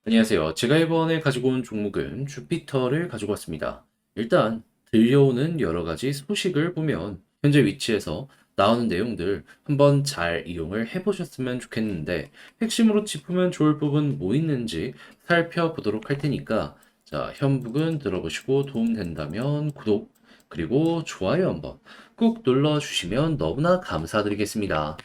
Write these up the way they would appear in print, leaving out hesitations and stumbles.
안녕하세요. 제가 이번에 가지고 온 종목은 주피터를 가지고 왔습니다. 일단 들려오는 여러 가지 소식을 보면 현재 위치에서 나오는 내용들 한번 잘 이용을 해보셨으면 좋겠는데 핵심으로 짚으면 좋을 부분 뭐 있는지 살펴보도록 할 테니까 자, 현북은 들어보시고 도움된다면 구독 그리고 좋아요 한번 꾹 눌러주시면 너무나 감사드리겠습니다.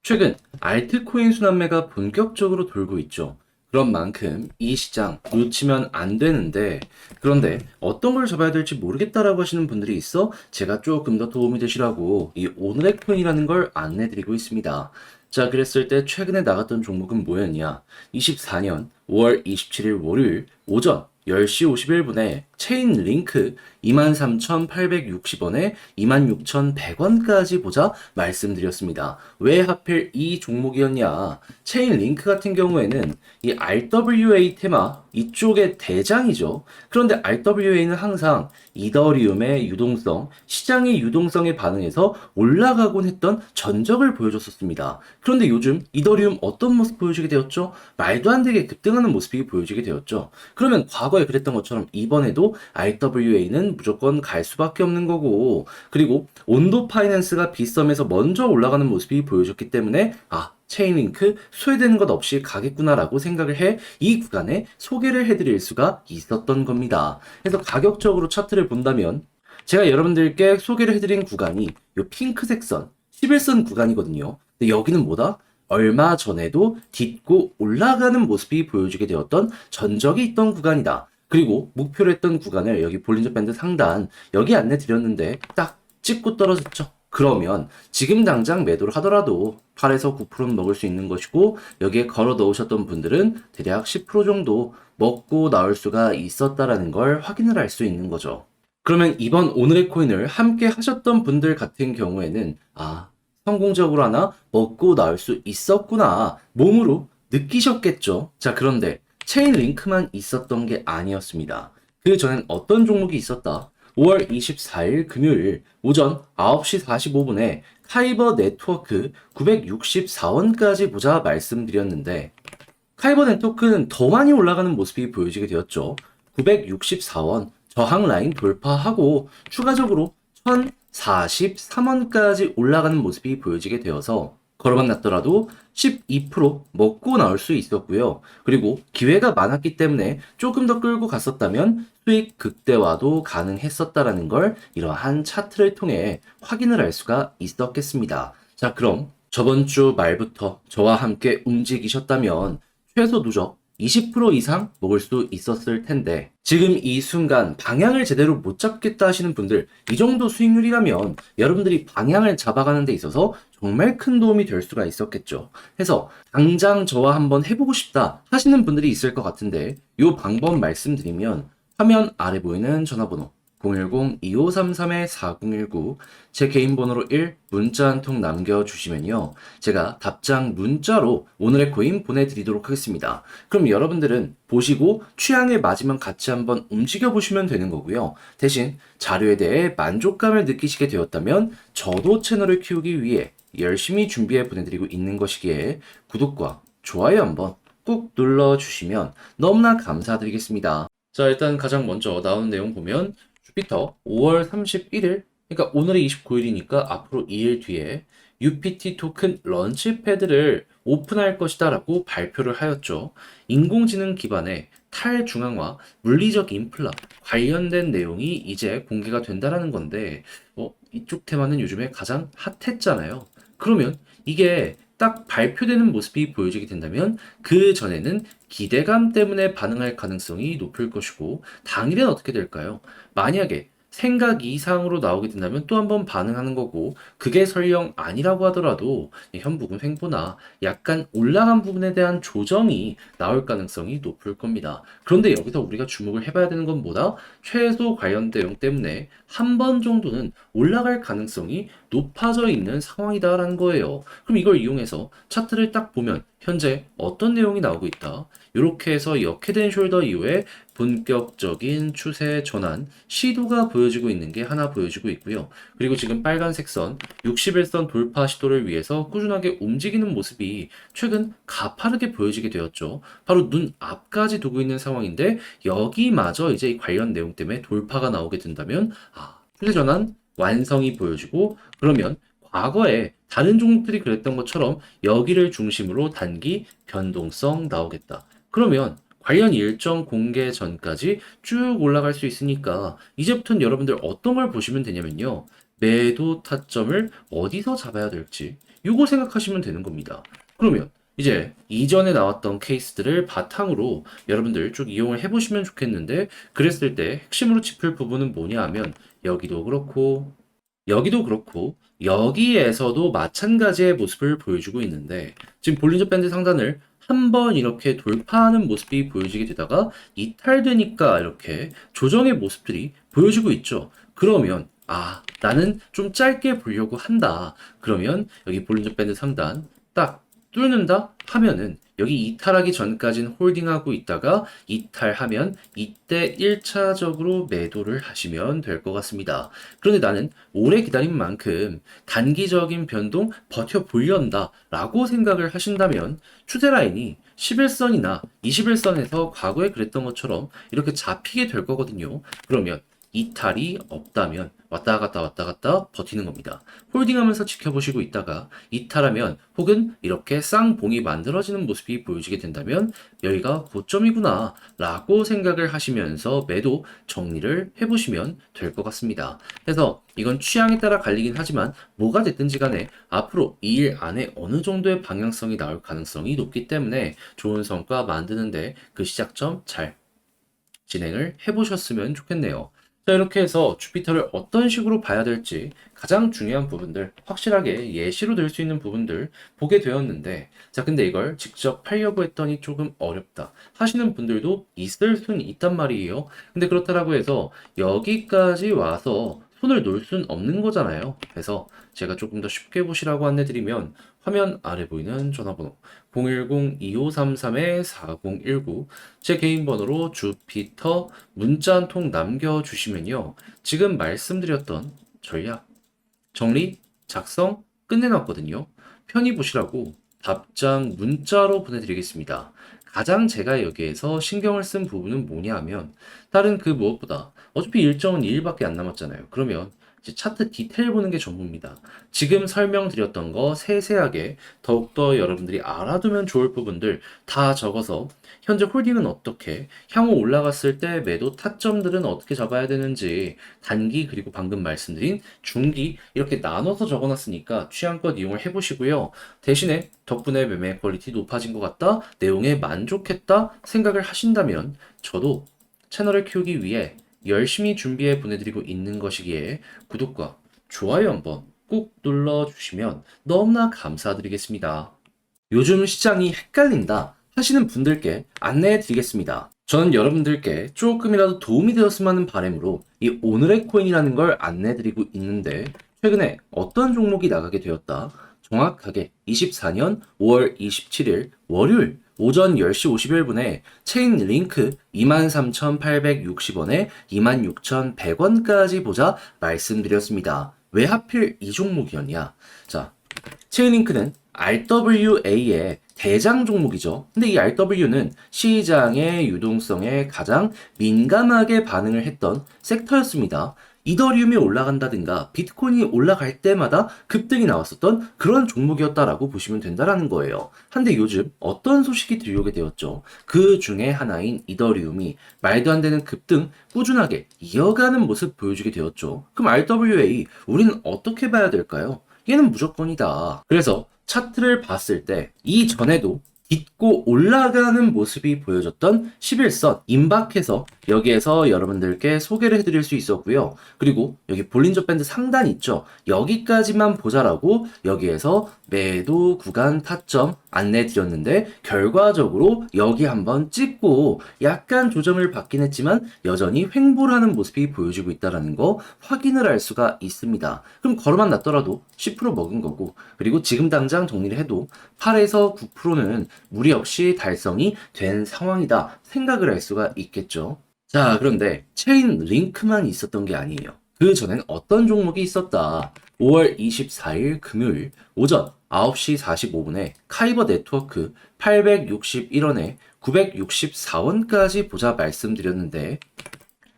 최근 알트코인 순환매가 본격적으로 돌고 있죠. 그런 만큼 이 시장 놓치면 안 되는데, 그런데 어떤 걸 잡아야 될지 모르겠다라고 하시는 분들이 있어 제가 조금 더 도움이 되시라고 이 오늘의 코인이라는 걸 안내드리고 있습니다. 자, 그랬을 때 최근에 나갔던 종목은 뭐였냐? 24년 5월 27일 월요일 오전 10시 51분에 체인 링크 23,860원에 26,100원까지 보자 말씀드렸습니다. 왜 하필 이 종목이었냐? 체인 링크 같은 경우에는 이 RWA 테마 이쪽의 대장이죠. 그런데 RWA는 항상 이더리움의 유동성, 시장의 유동성에 반응해서 올라가곤 했던 전적을 보여줬었습니다. 그런데 요즘 이더리움 어떤 모습 보여주게 되었죠? 말도 안 되게 급등하는 모습이 보여지게 되었죠. 그러면 과거에 그랬던 것처럼 이번에도 RWA는 무조건 갈 수밖에 없는 거고, 그리고 온도 파이낸스가 빗썸에서 먼저 올라가는 모습이 보여졌기 때문에 체인링크 소외되는 것 없이 가겠구나라고 생각을 해 이 구간에 소개를 해드릴 수가 있었던 겁니다. 그래서 가격적으로 차트를 본다면 제가 여러분들께 소개를 해드린 구간이 이 핑크색 선, 11선 구간이거든요. 근데 여기는 뭐다? 얼마 전에도 딛고 올라가는 모습이 보여주게 되었던 전적이 있던 구간이다. 그리고 목표로 했던 구간을 여기 볼린저 밴드 상단 여기 안내 드렸는데 딱 찍고 떨어졌죠. 그러면 지금 당장 매도를 하더라도 8에서 9%는 먹을 수 있는 것이고 여기에 걸어 넣으셨던 분들은 대략 10% 정도 먹고 나올 수가 있었다라는 걸 확인을 할 수 있는 거죠. 그러면 이번 오늘의 코인을 함께 하셨던 분들 같은 경우에는 성공적으로 하나 먹고 나올 수 있었구나 몸으로 느끼셨겠죠. 자, 그런데 체인 링크만 있었던 게 아니었습니다. 그 전엔 어떤 종목이 있었다? 5월 24일 금요일 오전 9시 45분에 카이버 네트워크 964원까지 보자 말씀드렸는데 카이버 네트워크는 더 많이 올라가는 모습이 보여지게 되었죠. 964원 저항 라인 돌파하고 추가적으로 1043원까지 올라가는 모습이 보여지게 되어서 걸어만 났더라도 12% 먹고 나올 수 있었고요. 그리고 기회가 많았기 때문에 조금 더 끌고 갔었다면 수익 극대화도 가능했었다라는 걸 이러한 차트를 통해 확인을 할 수가 있었겠습니다. 자, 그럼 저번 주 말부터 저와 함께 움직이셨다면 최소 누적 20% 이상 먹을 수 있었을 텐데 지금 이 순간 방향을 제대로 못 잡겠다 하시는 분들 이 정도 수익률이라면 여러분들이 방향을 잡아가는 데 있어서 정말 큰 도움이 될 수가 있었겠죠. 해서 당장 저와 한번 해보고 싶다 하시는 분들이 있을 것 같은데 이 방법 말씀드리면 화면 아래 보이는 전화번호 010-2533-4019 제 개인 번호로 1 문자 한 통 남겨주시면요. 제가 답장 문자로 오늘의 코인 보내드리도록 하겠습니다. 그럼 여러분들은 보시고 취향에 맞으면 같이 한번 움직여 보시면 되는 거고요. 대신 자료에 대해 만족감을 느끼시게 되었다면 저도 채널을 키우기 위해 열심히 준비해 보내드리고 있는 것이기에 구독과 좋아요 한번 꾹 눌러주시면 너무나 감사드리겠습니다. 자, 일단 가장 먼저 나오는 내용 보면 주피터 5월 31일, 그러니까 오늘이 29일이니까 앞으로 2일 뒤에 UPT 토큰 런치패드를 오픈할 것이다 라고 발표를 하였죠. 인공지능 기반의 탈중앙화, 물리적 인플라 관련된 내용이 이제 공개가 된다라는 건데 이쪽 테마는 요즘에 가장 핫했잖아요. 그러면 이게 딱 발표되는 모습이 보여지게 된다면 그 전에는 기대감 때문에 반응할 가능성이 높을 것이고 당일엔 어떻게 될까요? 만약에 생각 이상으로 나오게 된다면 또 한 번 반응하는 거고 그게 설령 아니라고 하더라도 현 부분 횡보나 약간 올라간 부분에 대한 조정이 나올 가능성이 높을 겁니다. 그런데 여기서 우리가 주목을 해봐야 되는 건 뭐다? 최소 관련 내용 때문에 한 번 정도는 올라갈 가능성이 높아져 있는 상황이다라는 거예요. 그럼 이걸 이용해서 차트를 딱 보면 현재 어떤 내용이 나오고 있다. 이렇게 해서 역헤드앤 숄더 이후에 본격적인 추세 전환 시도가 보여지고 있는 게 하나 보여지고 있고요. 그리고 지금 빨간색 선 60일선 돌파 시도를 위해서 꾸준하게 움직이는 모습이 최근 가파르게 보여지게 되었죠. 바로 눈 앞까지 두고 있는 상황인데 여기마저 이제 이 관련 내용 때문에 돌파가 나오게 된다면 추세 전환 완성이 보여지고 그러면 과거에 다른 종목들이 그랬던 것처럼 여기를 중심으로 단기 변동성 나오겠다. 그러면 관련 일정 공개 전까지 쭉 올라갈 수 있으니까 이제부터는 여러분들 어떤 걸 보시면 되냐면요. 매도 타점을 어디서 잡아야 될지 요거 생각하시면 되는 겁니다. 그러면 이제 이전에 나왔던 케이스들을 바탕으로 여러분들 쭉 이용을 해보시면 좋겠는데 그랬을 때 핵심으로 짚을 부분은 뭐냐 하면 여기도 그렇고 여기에서도 마찬가지의 모습을 보여주고 있는데 지금 볼린저 밴드 상단을 한번 이렇게 돌파하는 모습이 보여지게 되다가 이탈되니까 이렇게 조정의 모습들이 보여지고 있죠. 그러면 나는 좀 짧게 보려고 한다. 그러면 여기 볼린저 밴드 상단 딱 뚫는다 하면은 여기 이탈하기 전까지는 홀딩하고 있다가 이탈하면 이때 1차적으로 매도를 하시면 될 것 같습니다. 그런데 나는 오래 기다린 만큼 단기적인 변동 버텨보련다 라고 생각을 하신다면 추세 라인이 11선이나 21선에서 과거에 그랬던 것처럼 이렇게 잡히게 될 거거든요. 그러면 이탈이 없다면 왔다 갔다 버티는 겁니다. 홀딩하면서 지켜보시고 있다가 이탈하면 혹은 이렇게 쌍봉이 만들어지는 모습이 보여지게 된다면 여기가 고점이구나 라고 생각을 하시면서 매도 정리를 해보시면 될 것 같습니다. 그래서 이건 취향에 따라 갈리긴 하지만 뭐가 됐든지 간에 앞으로 2일 안에 어느 정도의 방향성이 나올 가능성이 높기 때문에 좋은 성과 만드는데 그 시작점 잘 진행을 해보셨으면 좋겠네요. 자, 이렇게 해서 주피터를 어떤 식으로 봐야 될지 가장 중요한 부분들, 확실하게 예시로 들 수 있는 부분들 보게 되었는데, 자, 근데 이걸 직접 팔려고 했더니 조금 어렵다 하시는 분들도 있을 수는 있단 말이에요. 근데 그렇다라고 해서 여기까지 와서 손을 놓을 수는 없는 거잖아요. 그래서 제가 조금 더 쉽게 보시라고 안내드리면 화면 아래 보이는 전화번호 010-2533-4019 제 개인 번호로 주피터 문자 한 통 남겨주시면요. 지금 말씀드렸던 전략, 정리, 작성 끝내놨거든요. 편히 보시라고 답장 문자로 보내드리겠습니다. 가장 제가 여기에서 신경을 쓴 부분은 뭐냐 하면 다른 그 무엇보다 어차피 일정은 2일밖에 안 남았잖아요. 그러면 이제 차트 디테일 보는 게 전부입니다. 지금 설명드렸던 거 세세하게 더욱더 여러분들이 알아두면 좋을 부분들 다 적어서 현재 홀딩은 어떻게, 향후 올라갔을 때 매도 타점들은 어떻게 잡아야 되는지 단기 그리고 방금 말씀드린 중기 이렇게 나눠서 적어놨으니까 취향껏 이용을 해보시고요. 대신에 덕분에 매매 퀄리티 높아진 것 같다, 내용에 만족했다 생각을 하신다면 저도 채널을 키우기 위해 열심히 준비해 보내드리고 있는 것이기에 구독과 좋아요 한번 꼭 눌러주시면 너무나 감사드리겠습니다. 요즘 시장이 헷갈린다 하시는 분들께 안내해 드리겠습니다. 저는 여러분들께 조금이라도 도움이 되었으면 하는 바람으로 이 오늘의 코인이라는 걸 안내해 드리고 있는데 최근에 어떤 종목이 나가게 되었다. 정확하게 24년 5월 27일 월요일 오전 10시 51분에 체인 링크 23,860원에 26,100원까지 보자 말씀드렸습니다. 왜 하필 이 종목이었냐? 자, 체인링크는 RWA의 대장 종목이죠. 근데 이 RW는 시장의 유동성에 가장 민감하게 반응을 했던 섹터였습니다. 이더리움이 올라간다든가 비트코인이 올라갈 때마다 급등이 나왔었던 그런 종목이었다라고 보시면 된다라는 거예요. 한데 요즘 어떤 소식이 들려오게 되었죠? 그 중에 하나인 이더리움이 말도 안 되는 급등 꾸준하게 이어가는 모습 보여주게 되었죠. 그럼 RWA 우리는 어떻게 봐야 될까요? 얘는 무조건이다. 그래서 차트를 봤을 때 이전에도 딛고 올라가는 모습이 보여졌던 11선 임박해서 여기에서 여러분들께 소개를 해드릴 수 있었고요. 그리고 여기 볼린저 밴드 상단 있죠. 여기까지만 보자라고 여기에서 매도 구간 타점 안내 드렸는데 결과적으로 여기 한번 찍고 약간 조정을 받긴 했지만 여전히 횡보를 하는 모습이 보여지고 있다는 거 확인을 할 수가 있습니다. 그럼 걸어만 놨더라도 10% 먹은 거고 그리고 지금 당장 정리를 해도 8에서 9%는 무리 없이 달성이 된 상황이다 생각을 할 수가 있겠죠. 자, 그런데 체인 링크만 있었던 게 아니에요. 그 전엔 어떤 종목이 있었다. 5월 24일 금요일 오전 9시 45분에 카이버 네트워크 861원에 964원까지 보자 말씀드렸는데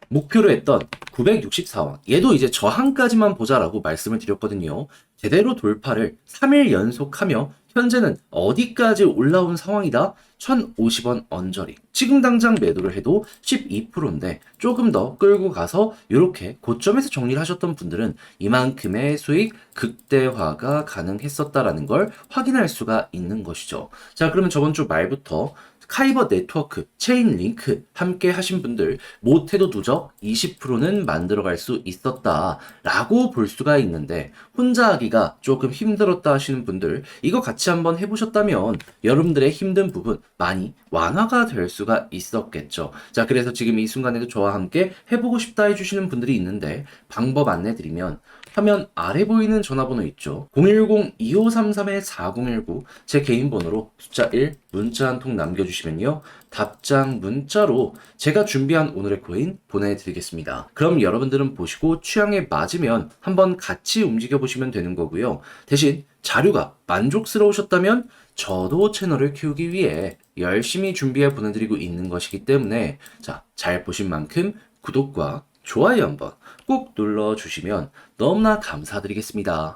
목표로 했던 964원. 얘도 이제 저항까지만 보자라고 말씀을 드렸거든요. 제대로 돌파를 3일 연속하며 현재는 어디까지 올라온 상황이다? 1050원 언저리. 지금 당장 매도를 해도 12%인데 조금 더 끌고 가서 이렇게 고점에서 정리를 하셨던 분들은 이만큼의 수익 극대화가 가능했었다라는 걸 확인할 수가 있는 것이죠. 자, 그러면 저번 주 말부터 카이버 네트워크, 체인 링크 함께 하신 분들 못해도 누적 20%는 만들어갈 수 있었다라고 볼 수가 있는데 혼자 하기가 조금 힘들었다 하시는 분들 이거 같이 한번 해보셨다면 여러분들의 힘든 부분 많이 완화가 될 수가 있었겠죠. 자, 그래서 지금 이 순간에도 저와 함께 해보고 싶다 해주시는 분들이 있는데 방법 안내드리면 화면 아래 보이는 전화번호 있죠. 010-2533-4019 제 개인 번호로 숫자 1 문자 한 통 남겨주시면요. 답장 문자로 제가 준비한 오늘의 코인 보내드리겠습니다. 그럼 여러분들은 보시고 취향에 맞으면 한번 같이 움직여 보시면 되는 거고요. 대신 자료가 만족스러우셨다면 저도 채널을 키우기 위해 열심히 준비해 보내드리고 있는 것이기 때문에 자, 잘 보신 만큼 구독과 좋아요 한번 꼭 눌러주시면 너무나 감사드리겠습니다.